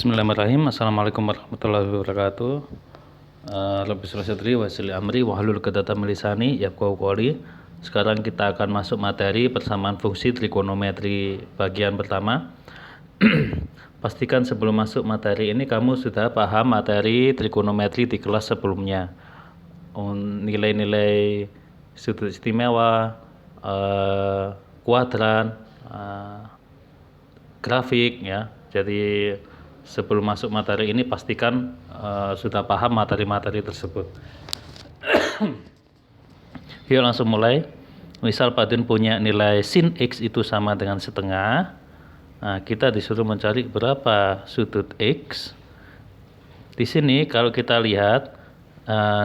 Bismillahirrahmanirrahim. Assalamualaikum warahmatullahi wabarakatuh. Rabbi shrah sadri wa yassir li amri wahlul 'uqdatam min lisani yafqahu qawli. Sekarang kita akan masuk materi persamaan fungsi trigonometri bagian pertama. Pastikan sebelum masuk materi ini kamu sudah paham materi trigonometri di kelas sebelumnya. Nilai-nilai sudut istimewa, kuadran, grafik ya. Jadi sebelum masuk materi ini pastikan sudah paham materi-materi tersebut. Yuk langsung mulai. Misal Padin punya nilai sin X itu sama dengan setengah. Nah, kita disuruh mencari berapa sudut X. Di sini kalau kita lihat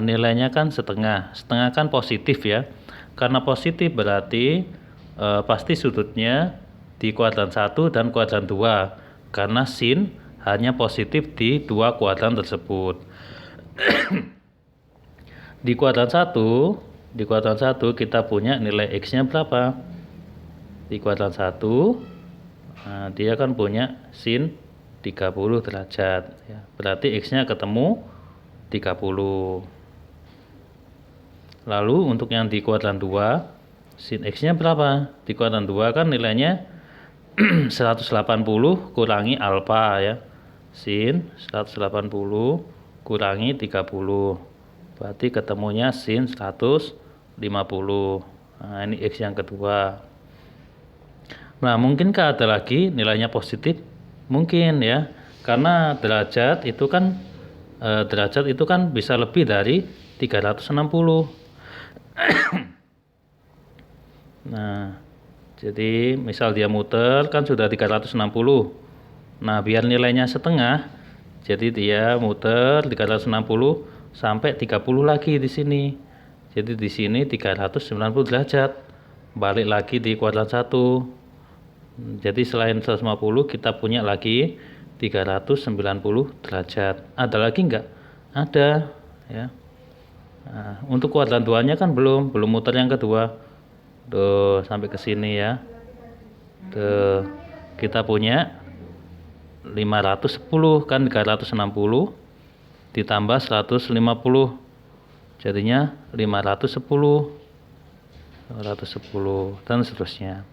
nilainya kan setengah. Setengah kan positif ya. Karena positif berarti pasti sudutnya di kuadran 1 dan kuadran 2. Karena sin hanya positif di dua kuadran tersebut. Di kuadran 1 kita punya nilai X-nya berapa? Di kuadran 1 dia kan punya sin 30 derajat ya. Berarti X-nya ketemu 30. Lalu untuk yang di kuadran 2 sin X-nya berapa? Di kuadran 2 kan nilainya 180 kurangi alfa ya. Sin 180 kurangi 30. Berarti ketemunya sin 150. Nah, ini X yang kedua. Nah, mungkinkah ada lagi nilainya positif? Mungkin ya. Karena derajat itu kan bisa lebih dari 360. Nah, jadi misal dia muter kan sudah 360. Nah, biar nilainya setengah, jadi dia muter 360 sampai 30 lagi di sini. Jadi di sini 390 derajat. Balik lagi di kuadran 1. Jadi selain 150 kita punya lagi 390 derajat. Ada lagi enggak? Ada ya. Nah, untuk kuadran 2-nya kan belum muter yang kedua. Tuh, sampai ke sini ya. Tuh, kita punya 510 kan 360 ditambah 150. Jadinya 510 dan seterusnya.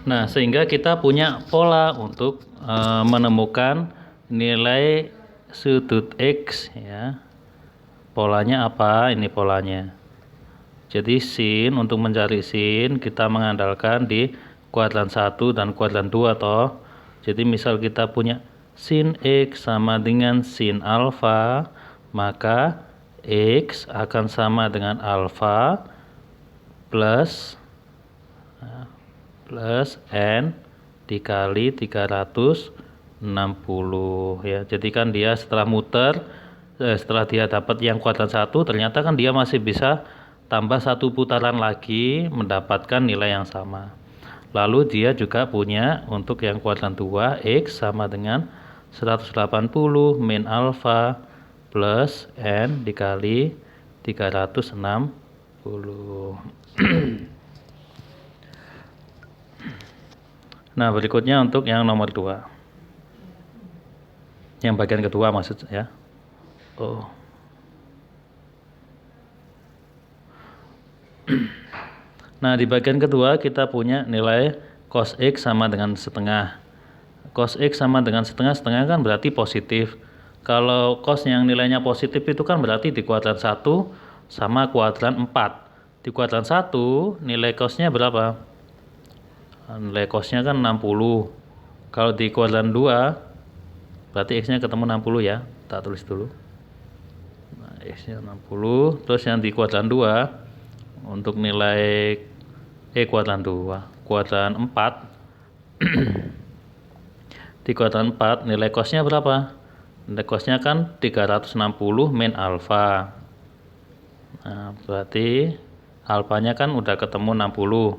Nah, sehingga kita punya pola untuk menemukan nilai sudut X ya. Polanya apa? Ini polanya. Jadi sin, untuk mencari sin kita mengandalkan di kuadran 1 dan kuadran 2 toh. Jadi misal kita punya sin X sama dengan sin alfa, maka X akan sama dengan alfa plus N dikali 360 ya. Jadi kan dia setelah dia dapat yang kuadran 1, ternyata kan dia masih bisa tambah satu putaran lagi mendapatkan nilai yang sama. Lalu dia juga punya untuk yang kuadran 2 X sama dengan 180 min alfa plus N dikali 360. Nah, berikutnya untuk yang nomor 2. Yang bagian kedua maksud ya. Nah, di bagian kedua kita punya nilai cos X sama dengan setengah. Cos X sama dengan setengah kan berarti positif. Kalau cos yang nilainya positif itu kan berarti di kuadran 1 sama kuadran 4. Di kuadran 1 nilai cosnya berapa? Nilai cosnya kan 60. Kalau di kuadran 2 berarti X-nya ketemu 60 ya. Tak tulis dulu. Nah, X-nya 60. Terus yang di kuadran 2 untuk nilai kuadran 4 di kuadran 4 nilai cosnya berapa? Nilai cosnya kan 360 min alfa. Nah, berarti alfanya kan udah ketemu 60.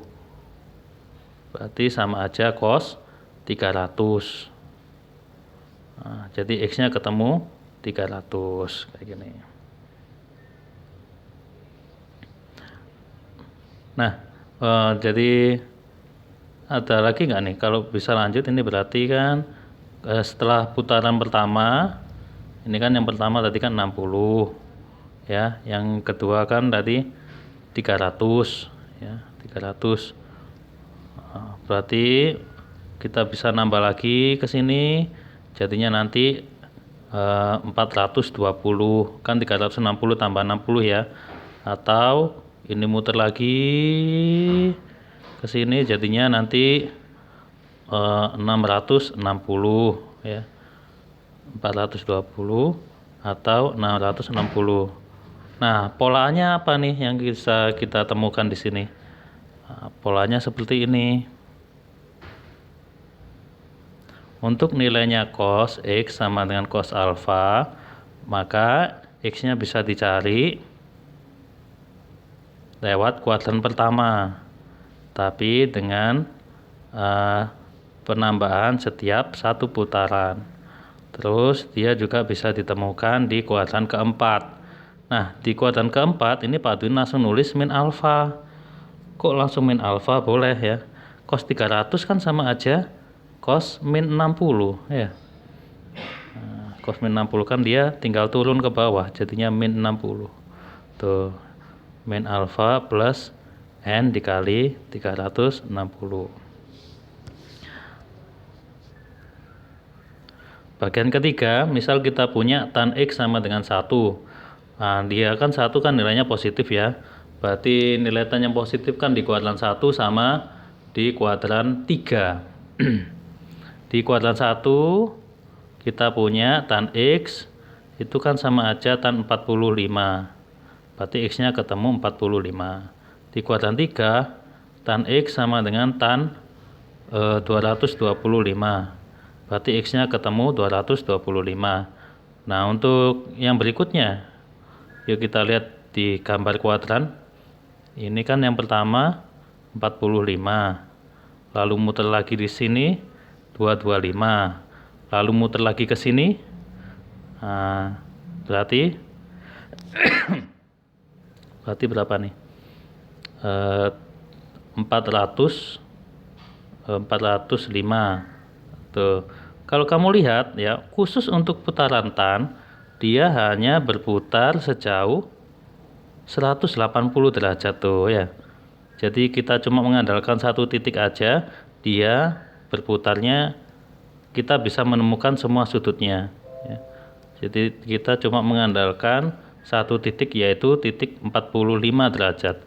Berarti sama aja cos 300. Nah, jadi X-nya ketemu 300 kayak gini. Nah, jadi ada lagi nggak nih? Kalau bisa lanjut ini berarti kan setelah putaran pertama, ini kan yang pertama tadi kan 60 ya, yang kedua kan tadi 300 ya, 300. Berarti kita bisa nambah lagi ke sini, jadinya nanti 420 kan 360 tambah 60 ya, atau ini muter lagi ke sini jadinya nanti 660 ya, 420 atau 660. Nah, polanya apa nih yang bisa kita temukan di sini? Nah, polanya seperti ini. Untuk nilainya cos X sama dengan cos alfa, maka X-nya bisa dicari lewat kuadran pertama, tapi dengan penambahan setiap satu putaran. Terus dia juga bisa ditemukan di kuadran keempat. Nah, di kuadran keempat ini Pak Dwi langsung nulis min alfa. Kok langsung min alfa? Boleh ya. Cos 300 kan sama aja cos min 60 ya. Nah, cos min 60 kan dia tinggal turun ke bawah, jadinya min 60. Tuh, min alfa plus N dikali 360. Bagian ketiga, misal kita punya tan X sama dengan 1. Nah, dia kan 1 kan nilainya positif ya. Berarti nilai tan yang positif kan di kuadran 1 sama di kuadran 3. Di kuadran 1 kita punya tan X itu kan sama aja tan 45. Berarti X-nya ketemu 45. Di kuadran 3 tan X sama dengan tan 225. Berarti X-nya ketemu 225. Nah, untuk yang berikutnya, yuk kita lihat di gambar kuadran. Ini kan yang pertama 45. Lalu muter lagi di sini 225. Lalu muter lagi ke sini. Nah, berarti berapa nih? 405. Tuh. Kalau kamu lihat ya, khusus untuk putaran tan, dia hanya berputar sejauh 180 derajat tuh ya. Jadi kita cuma mengandalkan satu titik aja, dia berputarnya kita bisa menemukan semua sudutnya ya. Jadi kita cuma mengandalkan satu titik, yaitu titik 45 derajat.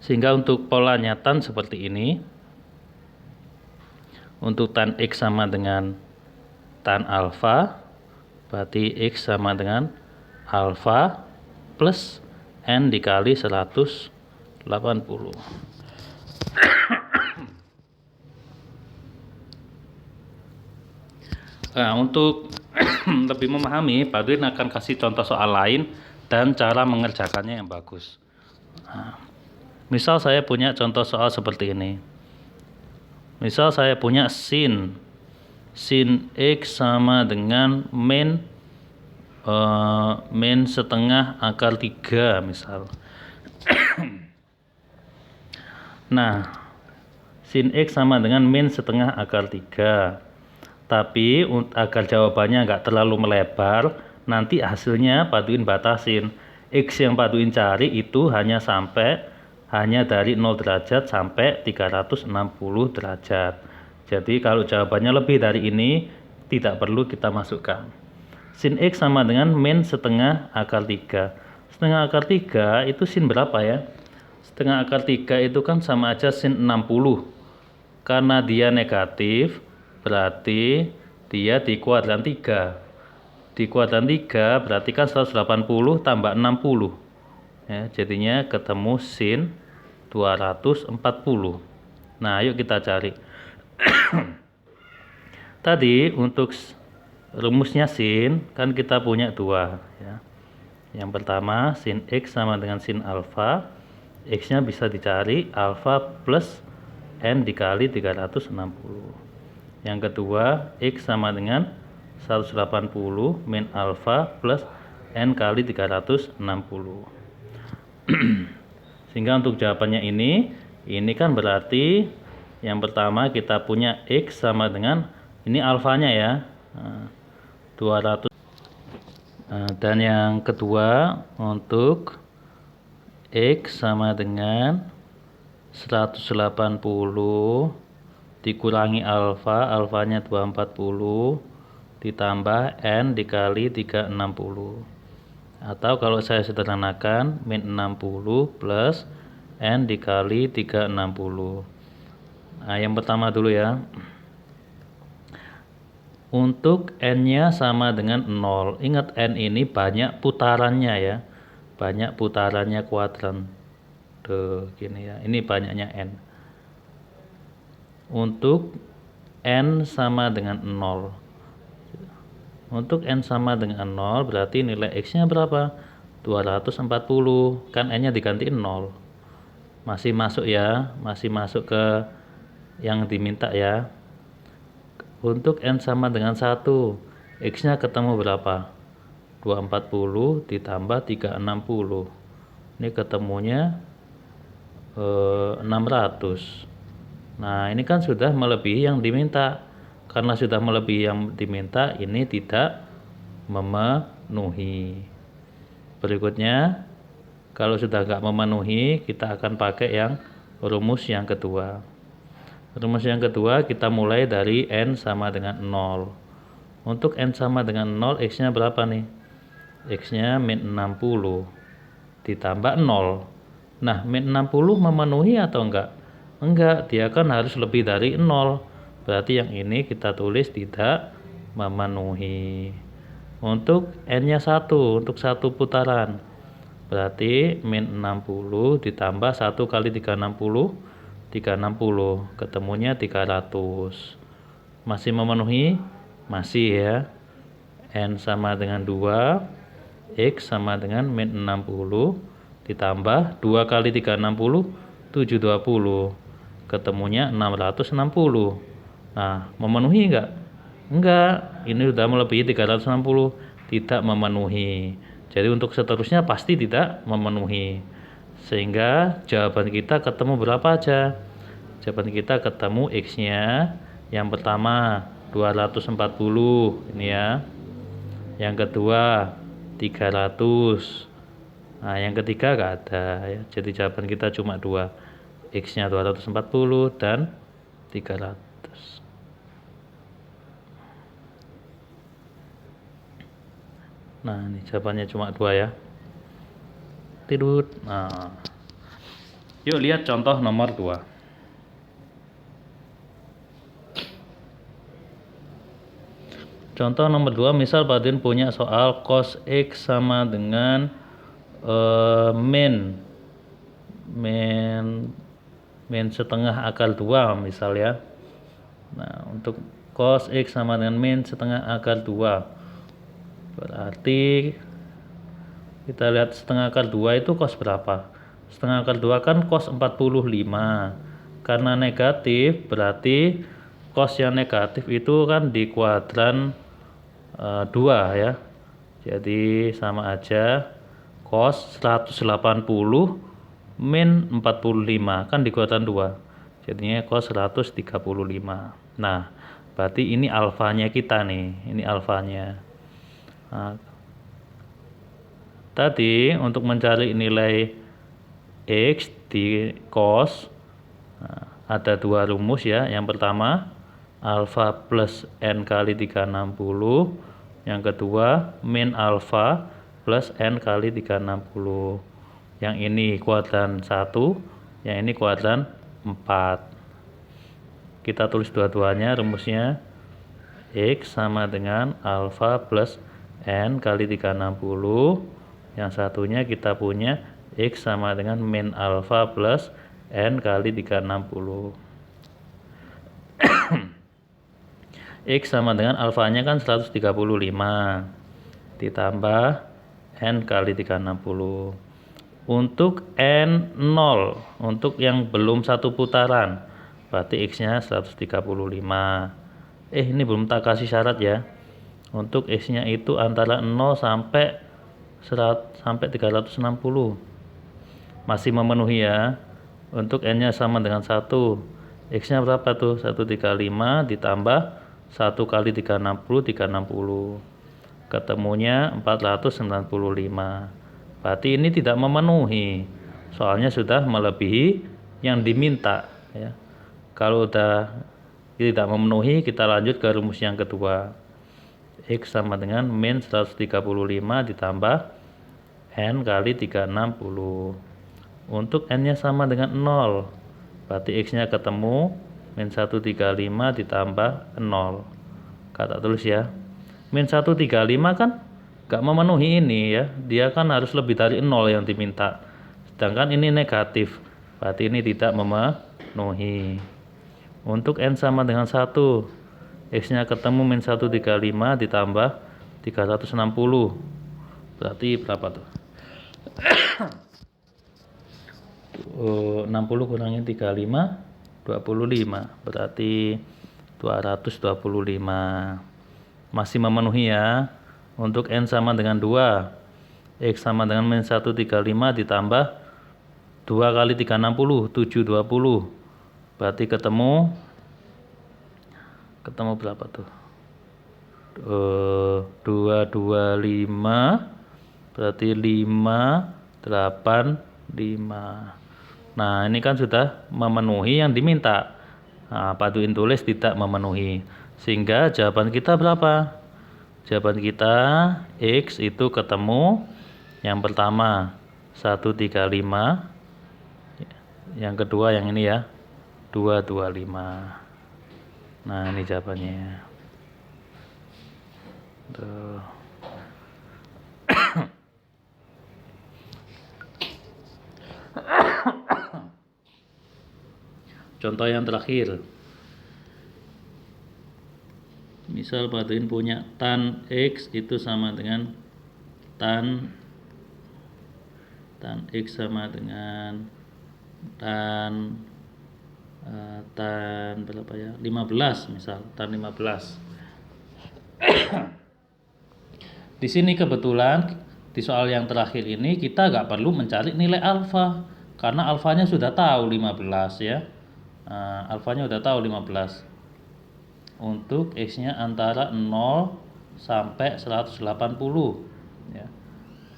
Sehingga untuk polanya tan seperti ini. Untuk tan X sama dengan tan alfa, berarti X sama dengan alfa plus N dikali 180. Nah, untuk lebih memahami, Pak Dwi akan kasih contoh soal lain dan cara mengerjakannya yang bagus. Nah, misal saya punya contoh soal seperti ini. Misal saya punya sin X sama dengan min setengah akar 3 misal. Nah, sin X sama dengan min setengah akar 3. Tapi agar jawabannya nggak terlalu melebar, nanti hasilnya Pak Dwi batasin. X yang Pak Dwi cari itu hanya dari 0 derajat sampai 360 derajat. Jadi kalau jawabannya lebih dari ini, tidak perlu kita masukkan. Sin X sama dengan min setengah akar 3. Setengah akar 3 itu sin berapa ya? Setengah akar 3 itu kan sama aja sin 60. Karena dia negatif, berarti dia di kuadran 3. Di kuadran 3 berarti kan 180 tambah 60. Ya, jadinya ketemu sin 240. Nah, yuk kita cari. Tadi untuk rumusnya sin kan kita punya 2 ya. Yang pertama sin X sama dengan sin alfa. X-nya bisa dicari alfa plus N dikali 360. Yang kedua X sama dengan 180 min alfa plus N kali 360. Sehingga untuk jawabannya ini kan berarti Yang pertama kita punya X sama dengan, ini alfanya ya, 200. Dan yang kedua untuk X sama dengan 180 dikurangi alfa, alfanya 240 ditambah N dikali 360. Atau kalau saya sederhanakan, min 60 plus N dikali 360. Nah, yang pertama dulu ya. Untuk N-nya sama dengan 0. Ingat N ini banyak putarannya ya. Banyak putarannya kuadran. Tuh, gini ya. Ini banyaknya N. Untuk N sama dengan 0. Untuk N sama dengan 0 berarti nilai X-nya berapa? 240. Kan N-nya digantiin 0. Masih masuk ya. Masih masuk ke yang diminta ya. Untuk N sama dengan 1. X-nya ketemu berapa? 240 ditambah 360. Ini ketemunya 600. Nah, ini kan sudah melebihi yang diminta. Karena sudah melebihi yang diminta, ini tidak memenuhi. Berikutnya, kalau sudah nggak memenuhi, kita akan pakai yang rumus yang kedua. Rumus yang kedua kita mulai dari N sama dengan 0. Untuk N sama dengan 0, X-nya berapa nih? X-nya min 60 ditambah 0. Nah, min 60 memenuhi atau enggak? Enggak, dia kan harus lebih dari 0. Berarti yang ini kita tulis tidak memenuhi. Untuk N-nya 1, untuk satu putaran. Berarti min 60 ditambah 1 kali 360, 360. Ketemunya 300. Masih memenuhi? Masih ya. N sama dengan 2, X sama dengan min 60 ditambah 2 kali 360, 720. Ketemunya 660. Nah, memenuhi enggak? Enggak, ini sudah melebihi 360, tidak memenuhi. Jadi untuk seterusnya pasti tidak memenuhi. Sehingga jawaban kita ketemu berapa aja? Jawaban kita ketemu X-nya yang pertama 240 ini ya. Yang kedua 300. Nah, yang ketiga enggak ada ya. Jadi jawaban kita cuma 2. X-nya 240 dan 300. Nah, ini jawabannya cuma 2 ya. Tidut. Nah, yuk lihat contoh nomor 2. Contoh nomor 2, misal Pak Din punya soal cos X sama dengan min setengah akar 2 misal ya. Nah, untuk cos X sama dengan min setengah akar 2. Berarti kita lihat setengah akar 2 itu cos berapa? Setengah akar 2 kan cos 45. Karena negatif berarti cos yang negatif itu kan di kuadran 2 ya. Jadi sama aja cos 180 min 45 kan di kuadran 2. Jadinya cos 135. Nah, berarti ini alfanya kita nih. Ini alfanya. Nah, tadi untuk mencari nilai X di cos, nah, ada 2 rumus ya. Yang pertama alfa plus N kali 360. Yang kedua min alfa plus N kali 360. Yang ini kuadran 1, yang ini kuadran 4. Kita tulis dua-duanya rumusnya. X sama dengan alfa plus N kali 360. Yang satunya kita punya X sama dengan min alfa plus N kali 360. X sama dengan alfanya kan 135 ditambah N kali 360. Untuk N0, untuk yang belum satu putaran, berarti X-nya 135. Ini belum tak kasih syarat ya. Untuk X-nya itu antara 0 sampai 360. Masih memenuhi ya. Untuk N-nya sama dengan 1. X-nya berapa tuh? 135 ditambah 1 kali 360, 360. Ketemunya 495. Berarti ini tidak memenuhi. Soalnya sudah melebihi yang diminta ya. Kalau udah tidak memenuhi, kita lanjut ke rumus yang kedua. X sama dengan min 135 ditambah N kali 360. Untuk N nya sama dengan 0, berarti X nya ketemu min 135 ditambah 0. Kata tulis ya, min 135 kan gak memenuhi ini ya, dia kan harus lebih dari 0 yang diminta, sedangkan ini negatif, berarti ini tidak memenuhi. Untuk N sama dengan 1, X nya ketemu min 135 ditambah 360, berarti berapa tuh? 60 kurangin 35, 25, berarti 225. Masih memenuhi ya. Untuk N sama dengan 2, X sama dengan min 135 ditambah 2 kali 360, 720, berarti ketemu berapa tuh? 225, berarti 585. Nah, ini kan sudah memenuhi yang diminta. Nah, paduin tulis tidak memenuhi. Sehingga jawaban kita berapa? Jawaban kita X itu ketemu yang pertama 135. Yang kedua yang ini ya, 225. Nah, ini jawabannya. Tuh. Contoh yang terakhir, misal paduin punya tan X itu sama dengan tan X sama dengan tan berapa ya, 15, misal tan 15. Di sini kebetulan di soal yang terakhir ini kita nggak perlu mencari nilai alfa, karena alfanya sudah tahu 15 ya. Alfanya udah tahu 15. Untuk X-nya antara 0 sampai 180 ya.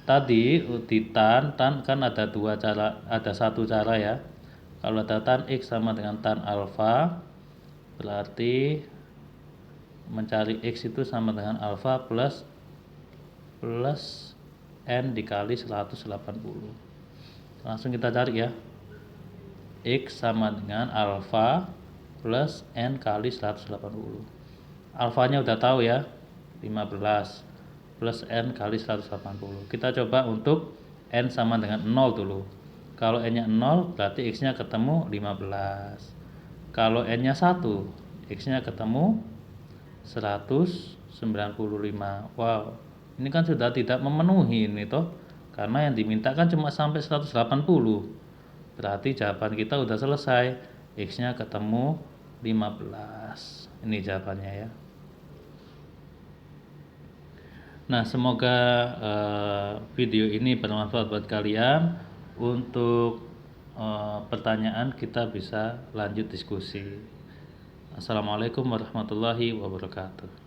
Tadi di tan kan ada dua cara, ada satu cara ya. Kalau ada tan X sama dengan tan alfa, berarti mencari X itu sama dengan alfa plus N dikali 180. Langsung kita cari ya. X sama dengan alfa plus N kali 180. Alfanya udah tahu ya, 15 plus N kali 180. Kita coba untuk N sama dengan 0 dulu. Kalau N nya 0 berarti X nya ketemu 15. Kalau N nya 1, X nya ketemu 195. Wow, ini kan sudah tidak memenuhi ini toh, karena yang diminta kan cuma sampai 180. Berarti jawaban kita udah selesai. X-nya ketemu 15. Ini jawabannya ya. Nah, semoga video ini bermanfaat buat kalian. Untuk pertanyaan kita bisa lanjut diskusi. Assalamualaikum warahmatullahi wabarakatuh.